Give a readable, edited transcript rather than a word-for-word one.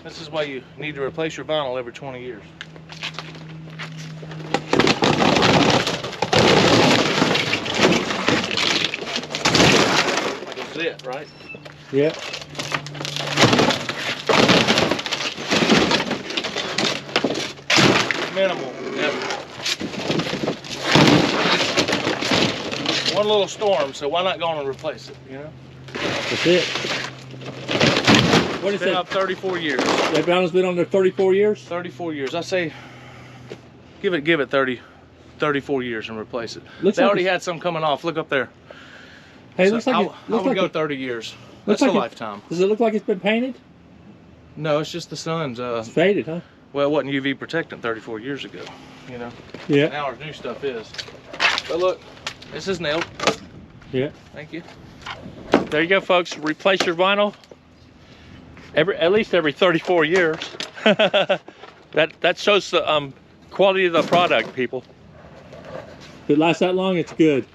This is why you need to replace your vinyl every 20 years. Like a zit, right? Yeah. Minimal. Yep. One little storm, so why not go on and replace it, you know? That's it. What is It's been that? up 34 years. That vinyl's been on there 34 years? 34 years. I say give it 34 years and replace it. Looks They like already it's- had some coming off. Look up there. Hey, it So looks like I it looks would like go it, 30 years. looks That's a like it- lifetime. Does it look like it's been painted? No, it's just the sun's. It's faded, huh? Well, it wasn't UV protectant 34 years ago. You know. Yeah. Now our new stuff is. But look, this is nailed. Yeah. Thank you. There you go, folks. Replace your vinyl at least every 34 years. that shows the quality of the product, people. If it lasts that long, it's good.